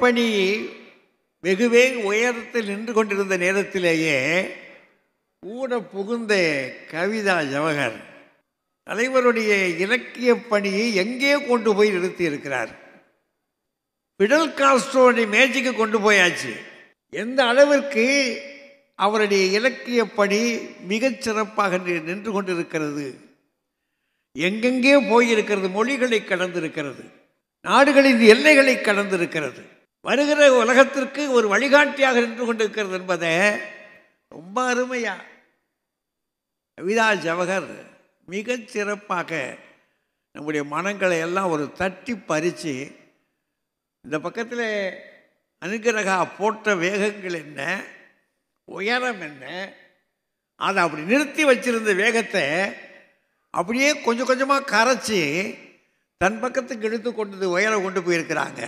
பணி வெகுவே உயரத்தில் நின்று கொண்டிருந்த நேரத்திலேயே ஊட புகுந்த கவிதா ஜவஹர் தலைவருடைய இலக்கிய பணியை எங்கே கொண்டு போய் நிறுத்தி இருக்கிறார். பிடல் காஸ்ட்ரோடைய மேஜைக்கு கொண்டு போயாச்சு. எந்த அளவிற்கு அவருடைய இலக்கிய பணி மிகச் சிறப்பாக நின்று கொண்டிருக்கிறது. எங்கெங்கே போயிருக்கிறது, மொழிகளை கடந்திருக்கிறது, நாடுகளின் எல்லைகளை கடந்திருக்கிறது, வருகிற உலகத்திற்கு ஒரு வழிகாட்டியாக நின்று கொண்டிருக்கிறது என்பதை ரொம்ப அருமையா கவிதா ஜவஹர் மிகச் சிறப்பாக நம்முடைய மனங்களை எல்லாம் ஒரு தட்டி பறித்து, இந்த பக்கத்தில் அனுகிரகா போட்ட வேகங்கள் என்ன, உயரம் என்ன, அதை அப்படி நிறுத்தி வச்சிருந்த வேகத்தை அப்படியே கொஞ்சம் கொஞ்சமாக கரைச்சி தன் பக்கத்துக்கு எடுத்து கொண்டு உயரம் கொண்டு போயிருக்கிறாங்க.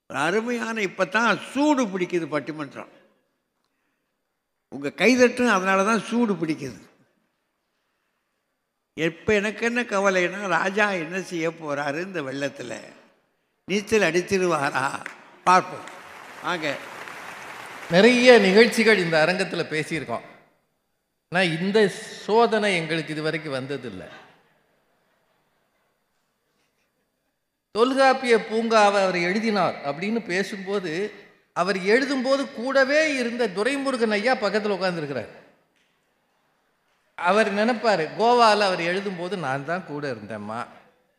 ஒரு அருமையான, இப்போ தான் சூடு பிடிக்குது பட்டிமன்றம். உங்கள் கைதட்டும் அதனால தான் சூடு பிடிக்குது. எப்போ எனக்கு என்ன கவலைன்னா, ராஜா என்ன செய்ய போகிறாரு இந்த வெள்ளத்தில், நீச்சல் அடிச்சிருவாரா பார்ப்போம். வாங்க. நிறைய நிகழ்ச்சிகள் இந்த அரங்கத்தில் பேசியிருக்கோம். ஆனால் இந்த சோதனை எங்களுக்கு இதுவரைக்கும் வந்ததில்லை. தொல்காப்பிய பூங்காவை அவர் எழுதினார் அப்படின்னு பேசும்போது, அவர் எழுதும்போது கூடவே இருந்த துரைமுருகன் ஐயா பக்கத்தில் உட்காந்துருக்கிறார். அவர் நினைப்பார், கோவாவில் அவர் எழுதும்போது நான் தான் கூட இருந்தேம்மா,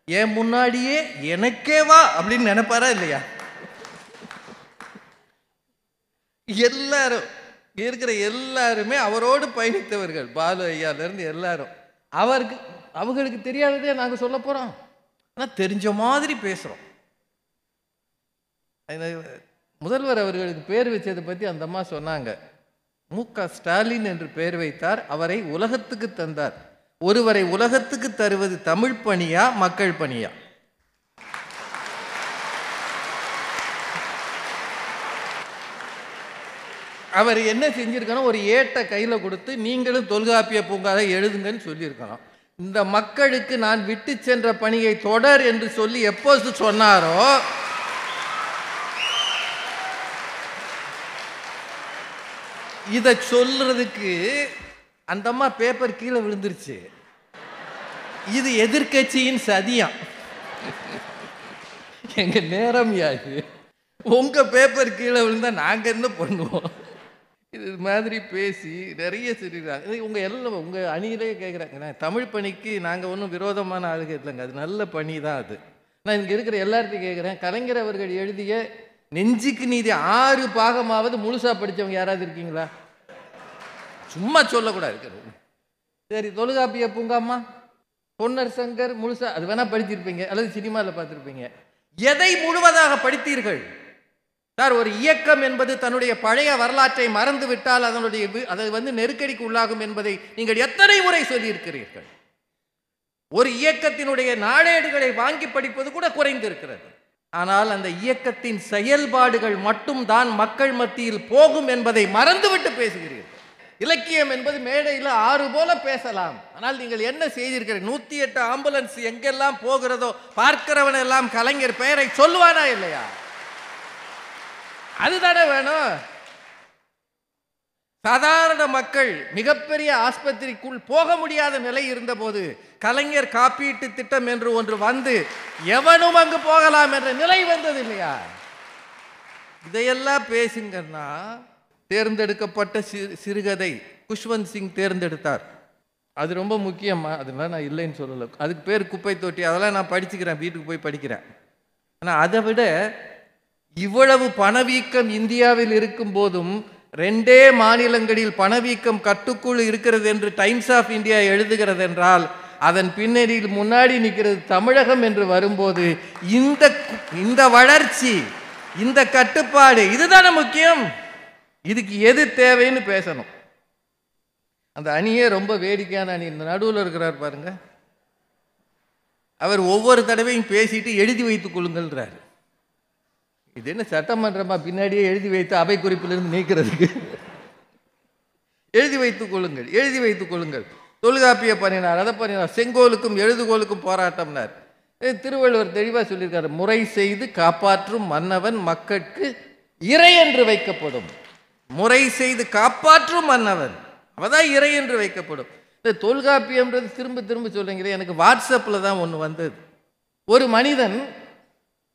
என் முன்னாடியே எனக்கே வா அப்படின்னு நினைப்பாரா இல்லையா? எல்லாரும் இருக்கிற எல்லாருமே அவரோடு பயணித்தவர்கள், பாலு ஐயாவிலேருந்து எல்லாரும். அவங்களுக்கு தெரியாததே நாங்கள் சொல்ல போகிறோம், ஆனால் தெரிஞ்ச மாதிரி பேசுகிறோம். முதல்வர் அவர்களுக்கு பேர் வச்சதை பற்றி அந்த அம்மா சொன்னாங்க. மு.க. ஸ்டாலின் என்று பெயர் வைத்தார், அவரை உலகத்துக்கு தந்தார். ஒருவரை உலகத்துக்கு தருவது தமிழ் பணியா மக்கள் பணியா? அவர் என்ன செஞ்சிருக்கணும், ஒரு ஏட்டை கையில் கொடுத்து நீங்களும் தொல்காப்பிய பூங்காவை எழுதுங்கன்னு சொல்லியிருக்கணும். இந்த மக்களுக்கு நான் விட்டு சென்ற பணியை தொடர் என்று சொல்லி எப்போது சொன்னாரோ, இதை சொல்றதுக்கு அந்த அம்மா பேப்பர் கீழே விழுந்துருச்சு. இது எதிர்கட்சியின் சதியம். எங்க நேரம் யாது, உங்க பேப்பர் கீழே விழுந்தா நாங்க என்ன பண்ணுவோம்? இது மாதிரி பேசி நிறைய சொல்லிடுறாங்க. உங்க அணியிலே கேட்குறாங்க, தமிழ் பணிக்கு நாங்கள் ஒன்றும் விரோதமான ஆளுக இல்லைங்க, அது நல்ல பணி தான் அது. நான் இங்கே இருக்கிற எல்லார்ட்டையும் கேட்குறேன், கலைஞர் அவர்கள் எழுதிய நெஞ்சுக்கு நீதி 6 பாகமாவது முழுசா படித்தவங்க யாராவது இருக்கீங்களா? சும்மா சொல்லக்கூடாது. சரி, தொல்காப்பிய பூங்காமா, பொன்னர் சங்கர் முழுசா அது வேணா படிச்சிருப்பீங்க, அல்லது சினிமாவில் பார்த்துருப்பீங்க. எதை முழுவதாக படித்தீர்கள் சார்? ஒரு இயக்கம் என்பது தன்னுடைய பழைய வரலாற்றை மறந்து விட்டால் அதை நெருக்கடிக்கு உள்ளாகும் என்பதை நீங்கள் எத்தனை முறை சொல்லியிருக்கிறீர்கள்? ஒரு இயக்கத்தினுடைய நாளேடுகளை வாங்கி படிப்பது கூட குறைந்திருக்கிறது. ஆனால் அந்த இயக்கத்தின் செயல்பாடுகள் மட்டும் தான் மக்கள் மத்தியில் போகும் என்பதை மறந்துவிட்டு பேசுகிறீர்கள். இலக்கியம் என்பது மேடையில் 6 போல பேசலாம், ஆனால் நீங்கள் என்ன செய்திருக்கிறீர்கள்? 108 ஆம்புலன்ஸ் எங்கெல்லாம் போகிறதோ பார்க்கிறவன் எல்லாம் கலைஞர் பெயரை சொல்லுவானா இல்லையா? அதுதானே வேணும். சாதாரண மக்கள் மிகப்பெரிய ஆஸ்பத்திரிக்குள் போக முடியாத நிலை இருந்தபோது கலைஞர் காப்பீட்டு திட்டம் என்று ஒன்று வந்து எவனும் அங்கு போகலாம் என்ற நிலை வந்தது இல்லையா? இதையெல்லாம் பேசுங்கன்னா, தேர்ந்தெடுக்கப்பட்ட சிறுகதை குஷ்வந்த் சிங் தேர்ந்தெடுத்தார். அது ரொம்ப முக்கியமா? அதெல்லாம் நான் இல்லைன்னு சொல்லலை. அதுக்கு பேர் குப்பை தொட்டி, அதெல்லாம் நான் படிச்சுக்கிறேன், வீட்டுக்கு போய் படிக்கிறேன். ஆனால் அதை விட இவ்வளவு பணவீக்கம் இந்தியாவில் இருக்கும் போதும் 2 மாநிலங்களில் பணவீக்கம் கட்டுக்குள் இருக்கிறது என்று டைம்ஸ் ஆஃப் இந்தியா எழுதுகிறது என்றால், அதன் பின்னணியில் முன்னாடி நிற்கிறது தமிழகம் என்று வரும்போது இந்த வளர்ச்சி, இந்த கட்டுப்பாடு, இதுதானே முக்கியம். இதுக்கு எது தேவைன்னு பேசணும். அந்த அணியே ரொம்ப வேடிக்கையான அணி. இந்த நடுவில் இருக்கிறார் பாருங்க, அவர் ஒவ்வொரு தடவையும் பேசிட்டு எழுதி வைத்துக் கொள்ளுங்கள்ன்றார். இது என்ன சட்டமன்றமா? பின்னாடியே எழுதி வைத்து அவை குறிப்பிலிருந்து நீக்கிறதுக்கு. எழுதி வைத்துக் கொள்ளுங்கள், எழுதி வைத்துக் கொள்ளுங்கள். தொல்காப்பிய பண்ணினார், அதை பண்ணினார், செங்கோலுக்கும் எழுதுகோலுக்கும் போராட்டம்னார். திருவள்ளுவர் தெளிவாக சொல்லியிருக்காரு, முறை செய்து காப்பாற்றும் மன்னவன் மக்களுக்கு இறை என்று வைக்கப்படும். முறை செய்து காப்பாற்றும் மன்னவன் அவதான் இறை என்று வைக்கப்படும். இந்த தொல்காப்பியம்ன்றது திரும்ப திரும்ப சொல்லுங்களே, எனக்கு வாட்ஸ்அப்பில் தான் ஒன்று வந்தது. ஒரு மனிதன்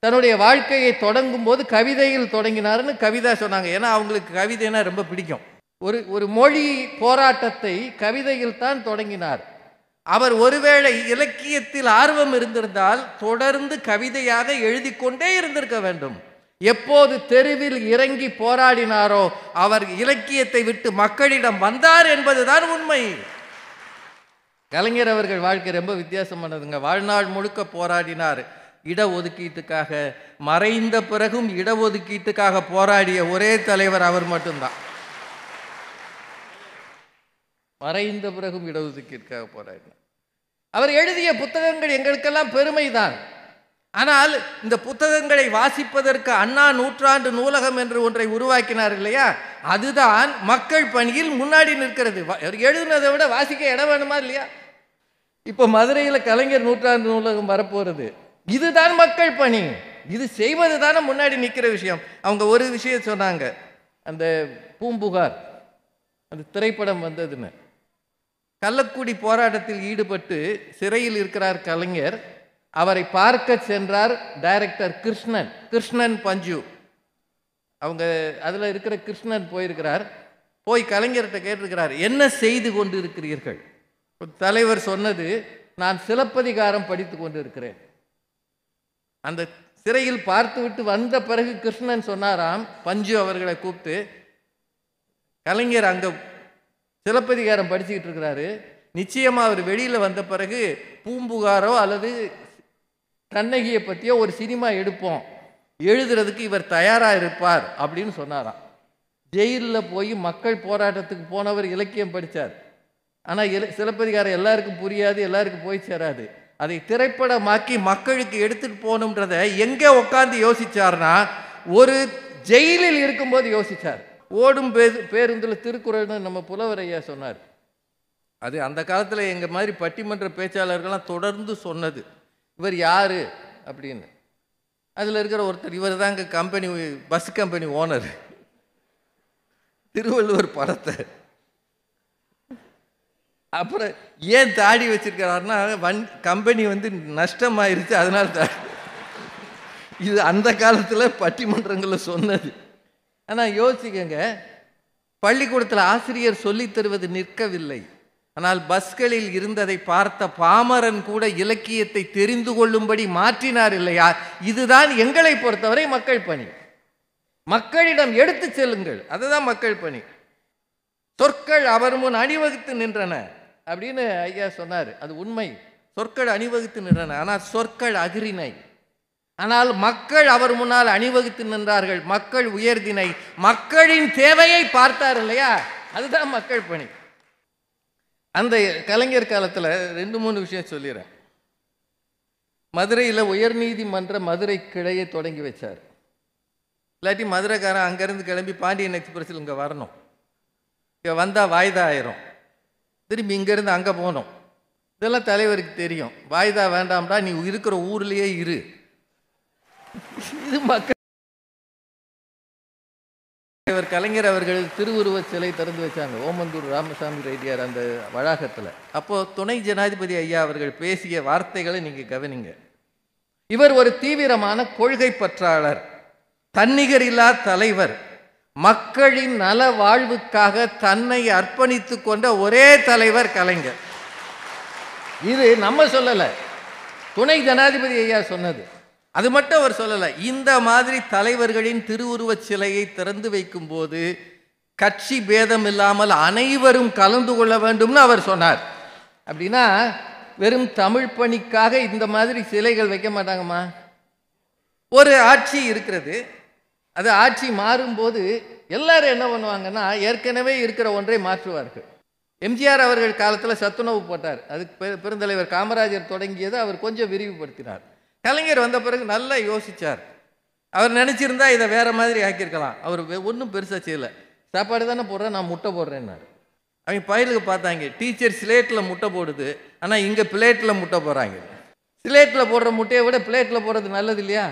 தன்னுடைய வாழ்க்கையை தொடங்கும் போது கவிதையில் தொடங்கினார்னு கவிதா சொன்னாங்க. ஏன்னா அவங்களுக்கு கவிதைனா ரொம்ப பிடிக்கும். ஒரு மொழி போராட்டத்தை கவிதையில் தான் தொடங்கினார். அவர் ஒருவேளை இலக்கியத்தில் ஆர்வம் இருந்திருந்தால் தொடர்ந்து கவிதையாக எழுதி கொண்டே இருந்திருக்க வேண்டும். எப்போது தெருவில் இறங்கி போராடினாரோ அவர் இலக்கியத்தை விட்டு மக்களிடம் வந்தார் என்பதுதான் உண்மை. கலைஞர் அவர்கள் வாழ்க்கை ரொம்ப வித்தியாசமானதுங்க. வாழ்நாள் முழுக்க போராடினார் இடஒதுக்கீட்டுக்காக. மறைந்த பிறகும் இடஒதுக்கீட்டுக்காக போராடிய ஒரே தலைவர் அவர் மட்டும்தான். மறைந்த பிறகும் இடஒதுக்கீட்டுக்காக போராடினார். அவர் எழுதிய புத்தகங்கள் எங்களுக்கெல்லாம் பெருமைதான். ஆனால் இந்த புத்தகங்களை வாசிப்பதற்கு அண்ணா நூற்றாண்டு நூலகம் என்று ஒன்றை உருவாக்கினார் இல்லையா, அதுதான் மக்கள் பணியில் முன்னாடி நிற்கிறது. எழுதுனதை விட வாசிக்க இடம் வேணுமா இல்லையா? இப்போ மதுரையில் கலைஞர் நூற்றாண்டு நூலகம் வரப்போகிறது. இதுதான் மக்கள் பணி. இது செய்வது தானே முன்னாடி நிற்கிற விஷயம். அவங்க ஒரு விஷயம் சொன்னாங்க, அந்த பூம்புகார் அந்த திரைப்படம் வந்ததுன்னு. கள்ளக்குடி போராட்டத்தில் ஈடுபட்டு சிறையில் இருக்கிறார் கலைஞர். அவரை பார்க்க சென்றார் டைரக்டர் கிருஷ்ணன் பஞ்சு. அவங்க அதில் இருக்கிற கிருஷ்ணன் போயிருக்கிறார். போய் கலைஞர்கிட்ட கேட்டிருக்கிறார், என்ன செய்து கொண்டு இருக்கிறீர்கள்? தலைவர் சொன்னது, நான் சிலப்பதிகாரம் படித்து கொண்டு இருக்கிறேன். அந்த சிறையில் பார்த்து விட்டு வந்த பிறகு கிருஷ்ணன் சொன்னாராம் பஞ்சு அவர்களை கூப்பிட்டு, கலைஞர் அங்கே சிலப்பதிகாரம் படிச்சுக்கிட்டு இருக்கிறாரு, நிச்சயமாக அவர் வெளியில் வந்த பிறகு பூம்புகாரோ அல்லது கண்ணகியை பற்றியோ ஒரு சினிமா எடுப்போம், எழுதுறதுக்கு இவர் தயாராக இருப்பார் அப்படின்னு சொன்னாராம். ஜெயிலில் போய் மக்கள் போராட்டத்துக்கு போனவர் இலக்கியம் படித்தார். ஆனால் சிலப்பதிகாரம் எல்லாருக்கும் புரியாது, எல்லாருக்கும் போய் சேராது. அதை திரைப்படமாக்கி மக்களுக்கு எடுத்துகிட்டு போகணுன்றதை எங்கே உட்காந்து யோசிச்சார்னா, ஒரு ஜெயிலில் இருக்கும்போது யோசித்தார். ஓடும் பேருந்தில் திருக்குறள்னு நம்ம புலவர் ஐயா சொன்னார். அது அந்த காலத்தில் எங்கள் மாதிரி பட்டிமன்ற பேச்சாளர்கள்லாம் தொடர்ந்து சொன்னது. இவர் யார் அப்படின்னு. அதில் இருக்கிற ஒருத்தர், இவர் தாங்க company bus company owner. Thiruvalluvar படத்தை அப்புறம் ஏன் தாடி வச்சிருக்கிறாருன்னா, கம்பெனி நஷ்டமாயிருச்சு அதனால இது அந்த காலத்தில் பட்டிமன்றங்களில் சொன்னது. ஆனால் யோசிக்கங்க, பள்ளிக்கூடத்தில் ஆசிரியர் சொல்லித் தருவது நிற்கவில்லை. ஆனால் பஸ்களில் இருந்ததை பார்த்த பாமரன் கூட இலக்கியத்தை தெரிந்து கொள்ளும்படி மாற்றினார் இல்லையா? இதுதான் எங்களை பொறுத்தவரை மக்கள் பணி. மக்களிடம் எடுத்து செல்லுங்கள், அதுதான் மக்கள் பணி. சொற்கள் அவர் முன் அணிவகுத்து நின்றன அப்படின்னு ஐயா சொன்னார். அது உண்மை, சொற்கள் அணிவகுத்து நின்றன. ஆனால் சொற்கள் அகிரினை. ஆனால் மக்கள் அவர் முன்னால் அணிவகுத்து நின்றார்கள். மக்கள் உயர்தினை, மக்களின் தேவையை பார்த்தார் இல்லையா? அதுதான் மக்கள் பணி. அந்த கலைஞர் காலத்தில் 2-3 விஷயம் சொல்லிடுறேன். மதுரையில் உயர்நீதிமன்ற மதுரை கிளையை தொடங்கி வச்சார். இல்லாட்டி மதுரைக்காரன் அங்கேருந்து கிளம்பி பாண்டியன் எக்ஸ்பிரஸில் இங்கே வரணும். இங்கே வந்தால் வாய்தா ஆயிரும். திரும்பி இங்கேருந்து அங்கே போகணும். இதெல்லாம் தலைவருக்கு தெரியும். வாய்தா வேண்டாம்டா, நீ இருக்கிற ஊர்லேயே இரு. இது மக்கள். கலைஞர் அவர்கள் திருவுருவச் சிலை திறந்து வச்சாங்க ஓமந்தூர் ராமசாமி ரெட்டியார் அந்த வளாகத்தில். அப்போது துணை ஜனாதிபதி ஐயா அவர்கள் பேசிய வார்த்தைகளை நீங்கள் கவனிங்க. இவர் ஒரு தீவிரமான கொள்கை பற்றாளர், தன்னிகரில்லா தலைவர், மக்களின் நல வாழ்வுக்காக தன்னை அர்ப்பணித்து கொண்ட ஒரே தலைவர் கலைஞர். இது நம்ம சொல்லலை, துணை ஜனாதிபதி ஐயா சொன்னது. அது மட்டும் அவர் சொல்லலை. இந்த மாதிரி தலைவர்களின் திருவுருவச் சிலையை திறந்து வைக்கும் போது கட்சி பேதம் இல்லாமல் அனைவரும் கலந்து கொள்ள வேண்டும்னு அவர் சொன்னார். அப்படின்னா வெறும் தமிழ் பணிக்காக இந்த மாதிரி சிலைகள் வைக்க மாட்டாங்கம்மா. ஒரு ஆட்சி இருக்கிறது, அது ஆட்சி மாறும்போது எல்லாரும் என்ன பண்ணுவாங்கன்னா, ஏற்கனவே இருக்கிற ஒன்றை மாற்றுவார்கள். எம்ஜிஆர் அவர்கள் காலத்தில் சத்துணவு போட்டார். அதுக்கு பெருந்தலைவர் காமராஜர் தொடங்கியதை அவர் கொஞ்சம் விரிவுபடுத்தினார். கலைஞர் வந்த பிறகு நல்லா யோசித்தார். அவர் நினச்சிருந்தா இதை வேறு மாதிரி ஆக்கியிருக்கலாம். அவர் ஒன்றும் பெருசாக செய்யலை. சாப்பாடு தானே போடுறேன், நான் முட்டை போடுறேன்னாரு. அவங்க பயிலுக்கு பார்த்தாங்க, டீச்சர் ஸ்லேட்டில் முட்டை போடுது, ஆனால் இங்கே பிளேட்டில் முட்டை போடுறாங்க. ஸ்லேட்டில் போடுற முட்டையை விட பிளேட்டில் போடுறது நல்லது இல்லையா?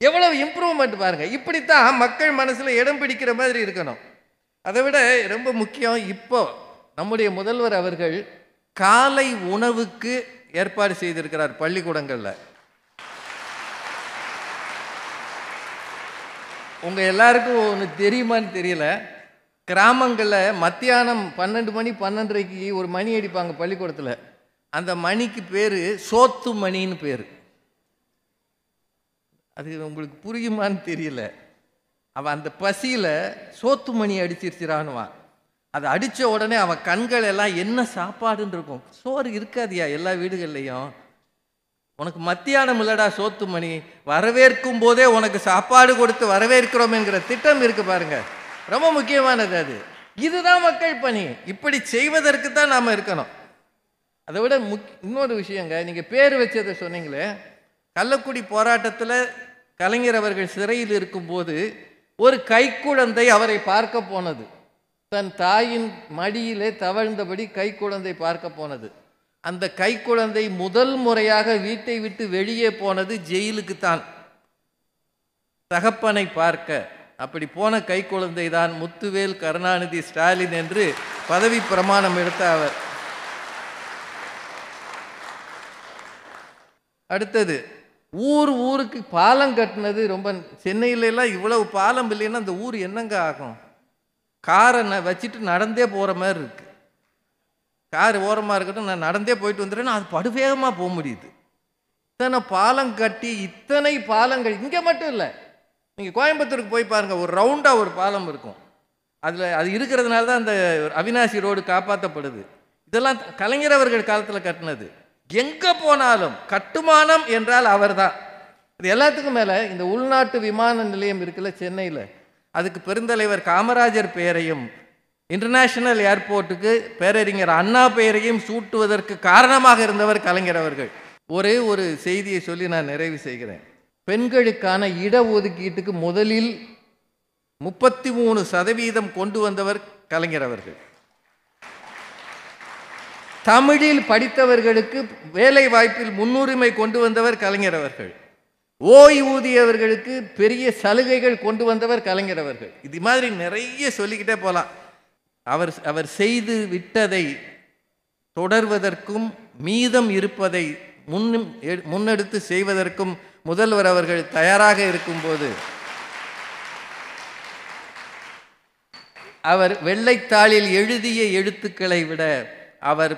எவ்வளவு இம்ப்ரூவ்மெண்ட் பாருங்க. இப்படித்தான் மக்கள் மனசில் இடம் பிடிக்கிற மாதிரி இருக்கணும். அதை விட ரொம்ப முக்கியம், இப்போ நம்முடைய முதல்வர் அவர்கள் காலை உணவுக்கு ஏற்பாடு செய்திருக்கிறார் பள்ளிக்கூடங்களில். உங்கள் எல்லாருக்கும் ஒன்று தெரியுமான்னு தெரியல, கிராமங்களில் மத்தியானம் 12 மணி 12:30க்கு ஒரு மணி அடிப்பாங்க பள்ளிக்கூடத்தில். அந்த மணிக்கு பேர் சோத்து மணின்னு பேர். அது உங்களுக்கு புரியுமான்னு தெரியல. அவன் அந்த பசியில் சோத்து மணி அடிச்சிருச்சிரானுவான். அதை அடித்த உடனே அவன் கண்கள் எல்லாம் என்ன சாப்பாடுன்னு இருக்கும். சோறு இருக்காதியா எல்லா வீடுகள்லையும். உனக்கு மத்தியானம் இல்லடா சோத்து மணி, வரவேற்கும் போதே உனக்கு சாப்பாடு கொடுத்து வரவேற்கிறோம் என்கிற திட்டம் இருக்கு பாருங்க. ரொம்ப முக்கியமானது அது. இதுதான் மக்கள் பணி. இப்படி செய்வதற்கு தான் நாம் இருக்கணும். அதை விட இன்னொரு விஷயங்க, நீங்கள் பேர் வச்சதை சொன்னீங்களே, கள்ளக்குடி போராட்டத்தில் கலைஞர் அவர்கள் சிறையில் இருக்கும்போது ஒரு கைக்குழந்தை அவரை பார்க்க போனது. தன் தாயின் மடியிலே தவழ்ந்தபடி கைக்குழந்தை பார்க்க போனது. அந்த கைக்குழந்தை முதல் முறையாக வீட்டை விட்டு வெளியே போனது ஜெயிலுக்கு தான், தகப்பனை பார்க்க. அப்படி போன கைக்குழந்தை தான் முத்துவேல் கருணாநிதி ஸ்டாலின் என்று பதவி பிரமாணம் எடுத்த அவர். அடுத்தது, ஊருக்கு பாலம் கட்டினது ரொம்ப. சென்னையிலலாம் இவ்வளவு பாலம் இல்லைன்னா அந்த ஊர் என்னங்க ஆகும்? காரை வச்சுட்டு நடந்தே போகிற மாதிரி இருக்கு. கார் ஓரமாக இருக்கட்டும், நான் நடந்தே போயிட்டு வந்துடுறேன்னா அது படுவேகமாக போக முடியுது. இத்தனை பாலம் கட்டி, இத்தனை பாலங்கள் இங்கே மட்டும் இல்லை, நீங்கள் கோயம்புத்தூருக்கு போய் பாருங்கள், ஒரு ரவுண்டாக ஒரு பாலம் இருக்கும். அது இருக்கிறதுனால தான் அந்த அவினாசி ரோடு காப்பாற்றப்படுது. இதெல்லாம் கலைஞர் அவர்கள் காலத்தில் கட்டினது. எங்கே போனாலும் கட்டுமானம் என்றால் அவர் தான். இது எல்லாத்துக்கும் மேலே இந்த உள்நாட்டு விமான நிலையம் இருக்குல்ல சென்னையில், அதுக்கு பெருந்தலைவர் காமராஜர் பெயரையும் இன்டர்நேஷனல் ஏர்போர்ட்டுக்கு பேரறிஞர் அண்ணா பெயரையும் சூட்டுவதற்கு காரணமாக இருந்தவர் கலைஞர் அவர்கள். ஒரே ஒரு செய்தியை சொல்லி நான் நிறைவு செய்கிறேன். பெண்களுக்கான இடஒதுக்கீட்டுக்கு முதலில் 33% கொண்டு வந்தவர் கலைஞர் அவர்கள். தமிழில் படித்தவர்களுக்கு வேலை வாய்ப்பில் முன்னுரிமை கொண்டு வந்தவர் கலைஞர் அவர்கள். ஓய்வூதியவர்களுக்கு பெரிய சலுகைகள் கொண்டு வந்தவர் கலைஞர் அவர்கள். இது மாதிரி நிறைய சொல்லிக்கிட்டே போகலாம். அவர் செய்து விட்டதை தொடர்வதற்கும் மீதம் இருப்பதை முன்னெடுத்து செய்வதற்கும் முதல்வர் அவர்கள் தயாராக இருக்கும்போது, அவர் வெள்ளைத்தாளில் எழுதிய எழுத்துக்களை விட அவர்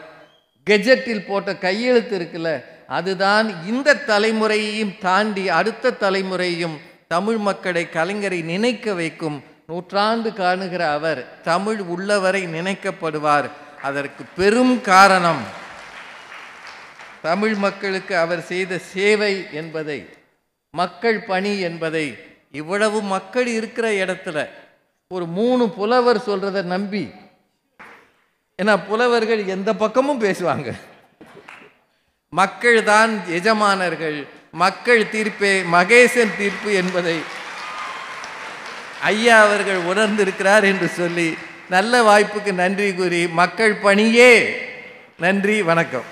கெஜெட்டில் போட்ட கையெழுத்து இருக்குல்ல, அதுதான் இந்த தலைமுறையையும் தாண்டி அடுத்த தலைமுறையும் தமிழ் மக்களை கலைஞரை நினைக்க வைக்கும். நூற்றாண்டு காணுகிற அவர் தமிழ் உள்ளவரை நினைக்கப்படுவார். அதற்கு பெரும் காரணம் தமிழ் மக்களுக்கு அவர் செய்த சேவை என்பதை, மக்கள் பணி என்பதை, இவ்வளவு மக்கள் இருக்கிற இடத்துல ஒரு 3 புலவர் சொல்றதை நம்பி, ஏன்னா புலவர்கள் எந்த பக்கமும் பேசுவாங்க, மக்கள் தான் எஜமானர்கள், மக்கள் தீர்ப்பே மகேசன் தீர்ப்பு என்பதை ஐயா அவர்கள் உணர்ந்திருக்கிறார் என்று சொல்லி நல்ல வாய்ப்புக்கு நன்றி கூறி மக்கள் பணியே. நன்றி, வணக்கம்.